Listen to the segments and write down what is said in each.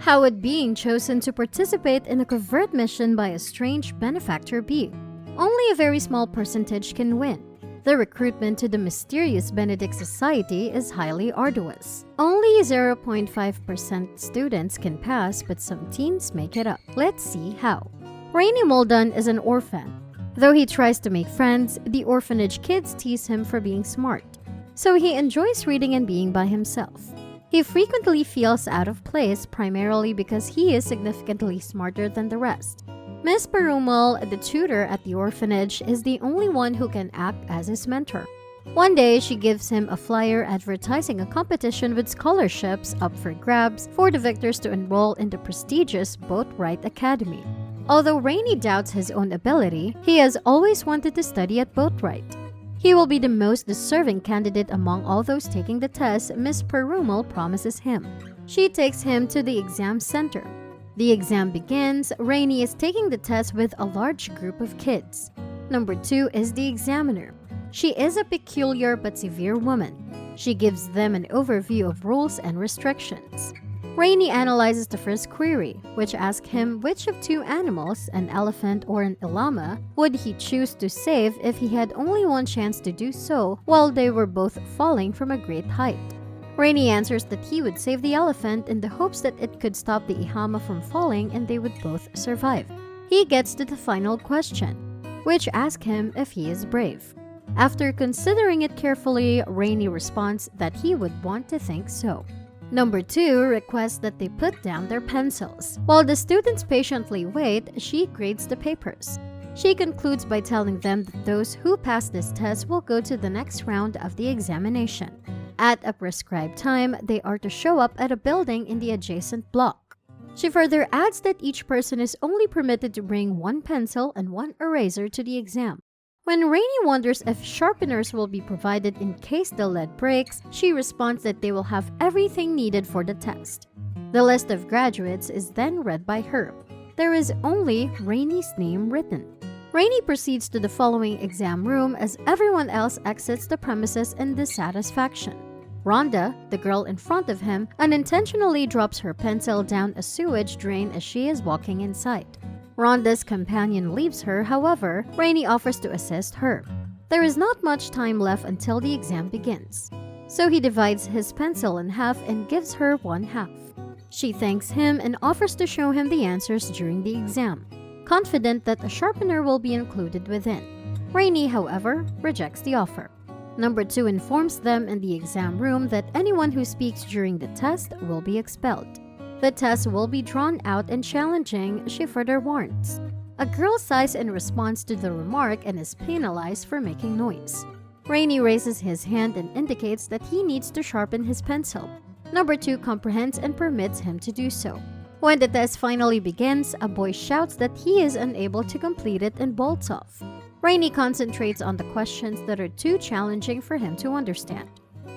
How would being chosen to participate in a covert mission by a strange benefactor be? Only a very small percentage can win. The recruitment to the Mysterious Benedict Society is highly arduous. Only 0.5% students can pass, but some teens make it up. Let's see how. Rainy Muldoon is an orphan. Though he tries to make friends, the orphanage kids tease him for being smart. So he enjoys reading and being by himself. He frequently feels out of place, primarily because he is significantly smarter than the rest. Miss Perumal, the tutor at the orphanage, is the only one who can act as his mentor. One day, she gives him a flyer advertising a competition with scholarships up for grabs for the victors to enroll in the prestigious Boatwright Academy. Although Rainy doubts his own ability, he has always wanted to study at Boatwright. He will be the most deserving candidate among all those taking the test Miss Perumal promises him. She takes him to the exam center. The exam begins. Rainy is taking the test with a large group of kids. Number 2 is the examiner. She is a peculiar but severe woman. She gives them an overview of rules and restrictions. Rainy analyzes the first query, which asks him which of 2 animals, an elephant or an llama, would he choose to save if he had only one chance to do so while they were both falling from a great height. Rainy answers that he would save the elephant in the hopes that it could stop the llama from falling and they would both survive. He gets to the final question, which asks him if he is brave. After considering it carefully, Rainy responds that he would want to think so. Number 2 requests that they put down their pencils. While the students patiently wait, she grades the papers. She concludes by telling them that those who pass this test will go to the next round of the examination. At a prescribed time, they are to show up at a building in the adjacent block. She further adds that each person is only permitted to bring 1 pencil and 1 eraser to the exam. When Rainy wonders if sharpeners will be provided in case the lead breaks, she responds that they will have everything needed for the test. The list of graduates is then read by her. There is only Rainy's name written. Rainy proceeds to the following exam room as everyone else exits the premises in dissatisfaction. Rhonda, the girl in front of him, unintentionally drops her pencil down a sewage drain as she is walking inside. Rhonda's companion leaves her, however, Rainy offers to assist her. There is not much time left until the exam begins, so he divides his pencil in half and gives her 1/2. She thanks him and offers to show him the answers during the exam, confident that a sharpener will be included within. Rainy, however, rejects the offer. Number 2 informs them in the exam room that anyone who speaks during the test will be expelled. The test will be drawn out and challenging, she further warns. A girl sighs in response to the remark and is penalized for making noise. Rainy raises his hand and indicates that he needs to sharpen his pencil. Number 2 comprehends and permits him to do so. When the test finally begins, a boy shouts that he is unable to complete it and bolts off. Rainy concentrates on the questions that are too challenging for him to understand.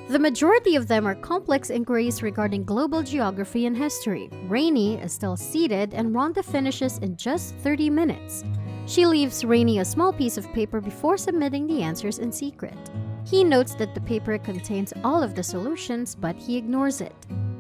The majority of them are complex inquiries regarding global geography and history. Rainy is still seated and Rhonda finishes in just 30 minutes. She leaves Rainy a small piece of paper before submitting the answers in secret. He notes that the paper contains all of the solutions, but he ignores it.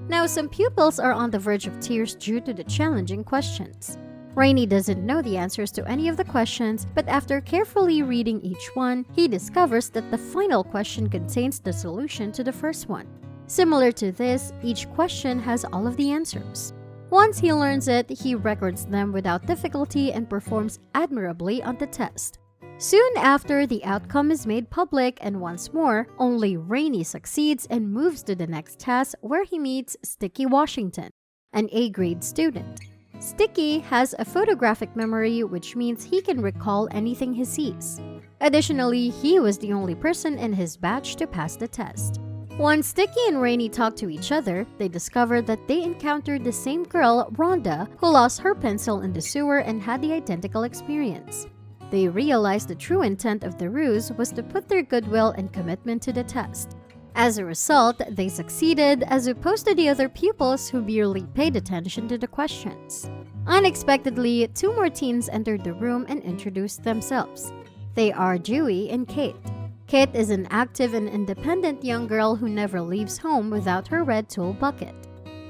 Now, some pupils are on the verge of tears due to the challenging questions. Rainy doesn't know the answers to any of the questions, but after carefully reading each one, he discovers that the final question contains the solution to the first one. Similar to this, each question has all of the answers. Once he learns it, he records them without difficulty and performs admirably on the test. Soon after, the outcome is made public, and once more, only Rainy succeeds and moves to the next task where he meets Sticky Washington, an A-grade student. Sticky has a photographic memory, which means he can recall anything he sees. Additionally, he was the only person in his batch to pass the test. Once Sticky and Rainy talk to each other, they discover that they encountered the same girl, Rhonda, who lost her pencil in the sewer and had the identical experience. They realize the true intent of the ruse was to put their goodwill and commitment to the test. As a result, they succeeded as opposed to the other pupils who merely paid attention to the questions. Unexpectedly, 2 more teens entered the room and introduced themselves. They are Dewey and Kate. Kate is an active and independent young girl who never leaves home without her red tool bucket.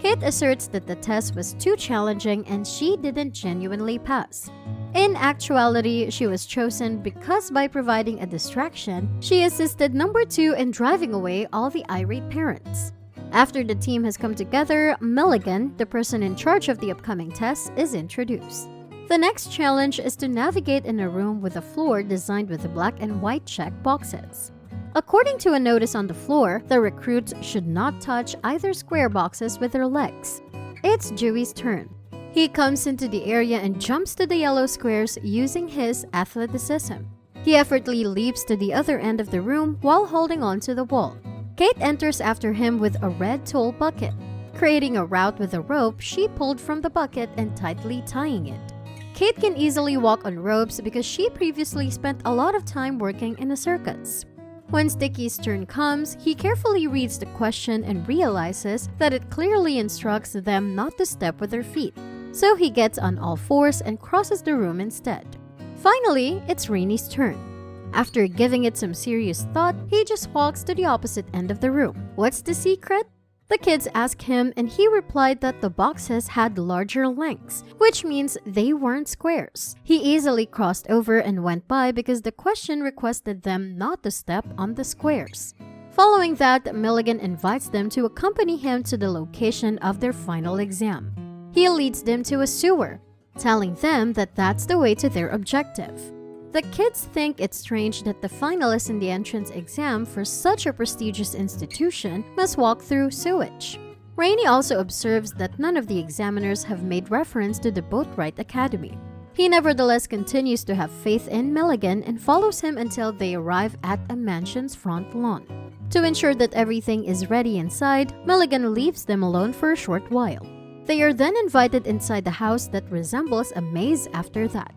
Kate asserts that the test was too challenging and she didn't genuinely pass. In actuality, she was chosen because by providing a distraction, she assisted number 2 in driving away all the irate parents. After the team has come together, Milligan, the person in charge of the upcoming test, is introduced. The next challenge is to navigate in a room with a floor designed with black and white check boxes. According to a notice on the floor, the recruits should not touch either square boxes with their legs. It's Dewey's turn. He comes into the area and jumps to the yellow squares using his athleticism. He effortlessly leaps to the other end of the room while holding on to the wall. Kate enters after him with a red tool bucket. Creating a route with a rope she pulled from the bucket and tightly tying it. Kate can easily walk on ropes because she previously spent a lot of time working in a circus. When Sticky's turn comes, he carefully reads the question and realizes that it clearly instructs them not to step with their feet. So he gets on all fours and crosses the room instead. Finally, it's Rainy's turn. After giving it some serious thought, he just walks to the opposite end of the room. What's the secret? The kids ask him and he replied that the boxes had larger lengths, which means they weren't squares. He easily crossed over and went by because the question requested them not to step on the squares. Following that, Milligan invites them to accompany him to the location of their final exam. He leads them to a sewer, telling them that that's the way to their objective. The kids think it's strange that the finalists in the entrance exam for such a prestigious institution must walk through sewage. Rainey also observes that none of the examiners have made reference to the Boatwright Academy. He nevertheless continues to have faith in Milligan and follows him until they arrive at a mansion's front lawn. To ensure that everything is ready inside, Milligan leaves them alone for a short while. They are then invited inside the house that resembles a maze after that.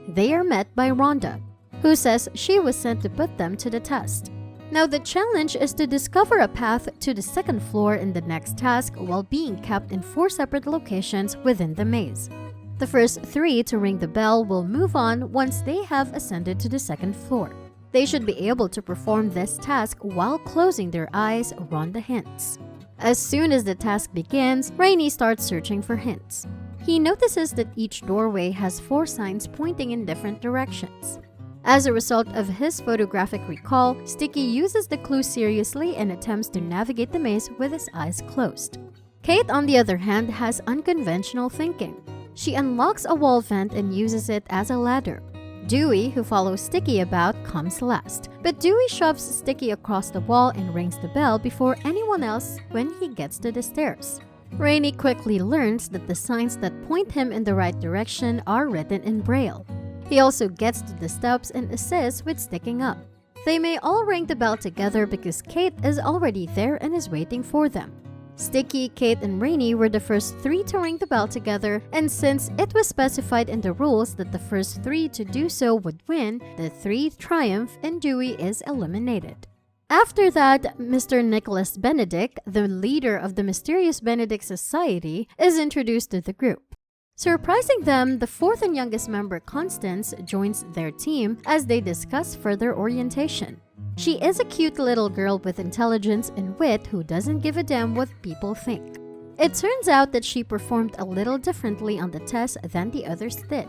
They are met by Rhonda, who says she was sent to put them to the test. Now the challenge is to discover a path to the second floor in the next task while being kept in 4 separate locations within the maze. The first 3 to ring the bell will move on once they have ascended to the second floor. They should be able to perform this task while closing their eyes, Rhonda hints. As soon as the task begins, Rainey starts searching for hints. He notices that each doorway has 4 signs pointing in different directions. As a result of his photographic recall, Sticky uses the clue seriously and attempts to navigate the maze with his eyes closed. Kate, on the other hand, has unconventional thinking. She unlocks a wall vent and uses it as a ladder. Dewey, who follows Sticky about, comes last, but Dewey shoves Sticky across the wall and rings the bell before anyone else when he gets to the stairs. Rainey quickly learns that the signs that point him in the right direction are written in Braille. He also gets to the steps and assists with sticking up. They may all ring the bell together because Kate is already there and is waiting for them. Sticky, Kate, and Rainey were the first 3 to ring the bell together, and since it was specified in the rules that the first 3 to do so would win, the 3 triumph and Dewey is eliminated. After that, Mr. Nicholas Benedict, the leader of the Mysterious Benedict Society, is introduced to the group. Surprising them, the 4th and youngest member, Constance, joins their team as they discuss further orientation. She is a cute little girl with intelligence and wit who doesn't give a damn what people think. It turns out that she performed a little differently on the test than the others did.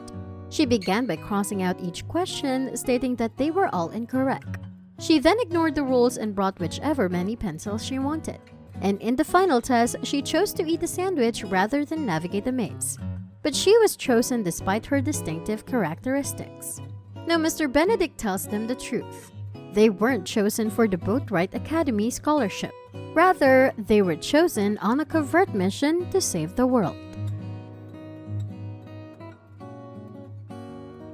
She began by crossing out each question, stating that they were all incorrect. She then ignored the rules and brought whichever many pencils she wanted. And in the final test, she chose to eat a sandwich rather than navigate the maze. But she was chosen despite her distinctive characteristics. Now, Mr. Benedict tells them the truth. They weren't chosen for the Boatwright Academy scholarship. Rather, they were chosen on a covert mission to save the world.